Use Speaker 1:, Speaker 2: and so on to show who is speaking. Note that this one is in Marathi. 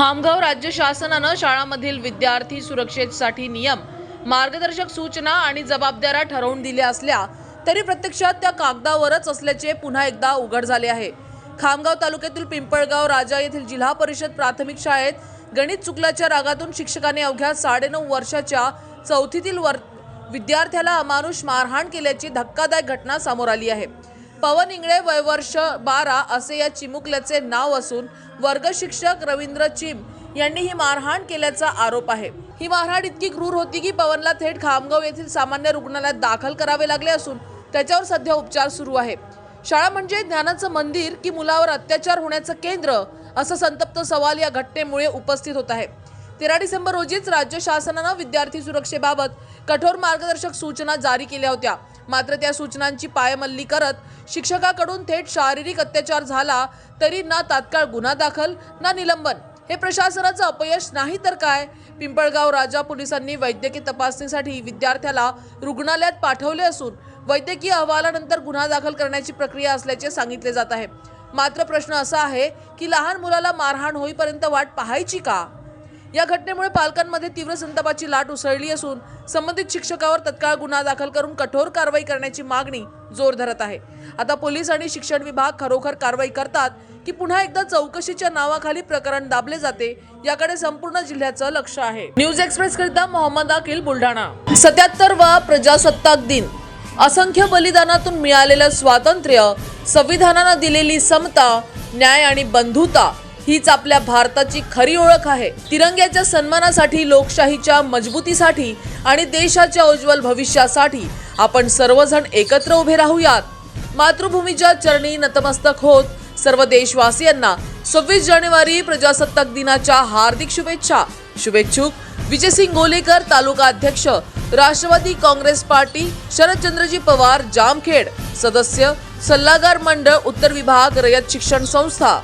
Speaker 1: खामगाव राज्य शासनानं शाळांमधील विद्यार्थी सुरक्षेसाठी नियम, मार्गदर्शक सूचना आणि जबाबदाऱ्या ठरवून दिल्या असल्या तरी प्रत्यक्षात त्या कागदावरच असल्याचे पुन्हा एकदा उघड झाले आहे। खामगाव तालुक्यातील पिंपळगाव राजा येथील जिल्हा परिषद प्राथमिक शाळेत गणित चुकल्याच्या रागातून शिक्षकाने अवघ्या 9.5 वर्षाच्या चौथीतील विद्यार्थ्याला अमानुष मारहाण केल्याची धक्कादायक घटना समोर आली आहे। पवन इंगळे वय वर्ष 12 असे या चिमुकल्याचे नाव असून वर्ग शिक्षक रवींद्र चिम यांनी ही मारहाण केल्याचा आरोप आहे। ही मारहाण इतकी क्रूर होती की पवनला थेट खामगाव येथील सामान्य रुग्णालयात दाखल करावे लागले असून त्याच्यावर सध्या उपचार सुरू आहे। शाळा म्हणजे ज्ञानाचं मंदिर की मुलावर अत्याचार होण्याचं केंद्र, असा संतप्त सवाल या घटनेमुळे उपस्थित होत आहे। 13 डिसेंबर रोजीच राज्य शासनानं विद्यार्थी सुरक्षेबाबत कठोर मार्गदर्शक सूचना जारी केल्या होत्या। मात्र त्या सूचनांची पायमल्ली करत शिक्षकाकडून थेट शारीरिक अत्याचार झाला तरी ना तात्काळ गुन्हा दाखल ना निलंबन। हे प्रशासनाचं अपयश नाही तर काय। पिंपळगाव राजा पोलिसांनी वैद्यकीय तपासणीसाठी विद्यार्थ्याला रुग्णालयात पाठवले असून वैद्यकीय अहवालानंतर गुन्हा दाखल करण्याची प्रक्रिया असल्याचे सांगितले जात आहे। मात्र प्रश्न असा आहे की लहान मुलाला मारहाण होईपर्यंत वाट पाहायची का? या घटनेमुळे पालकांमध्ये तीव्र संतापाची लाट उसळली असून संबंधित शिक्षकावर तत्काळ गुन्हा दाखल करून कठोर कारवाई करण्याची मागणी जोर धरत आहे। आता पोलीस आणि शिक्षण विभाग खरोखर कारवाई करतात की पुन्हा एकदा चौकशीच्या नावाखाली प्रकरण दाबले जाते, याकडे संपूर्ण जिल्ह्याचं लक्ष आहे। न्यूज एक्सप्रेस करिता मोहम्मद अकील, बुलढाणा। 77वा प्रजासत्ताक दिन, असंख्य बलिदानातून मिळालेलं स्वातंत्र्य, संविधानानं दिलेली समता, न्याय आणि बंधुता हीच आपल्या भारताची खरी ओळख आहे। तिरंग्याच्या सन्मानासाठी, लोकशाहीच्या मजबूतीसाठी आणि देशाच्या उज्ज्वल भविष्यासाठी आपण सर्वजण एकत्र उभे राहूयात। मातृभूमीच्या चरणी नतमस्तक होत सर्व देशवासियांना 26 जानेवारी प्रजासत्ताक दिनाच्या हार्दिक शुभेच्छा। शुभेच्छुक विजयसिंग गोलेकर, तालुका अध्यक्ष, राष्ट्रवादी काँग्रेस पार्टी, शरदचंद्रजी पवार, जामखेड, सदस्य, सल्लागार मंडळ, उत्तर विभाग, रयत शिक्षण संस्था।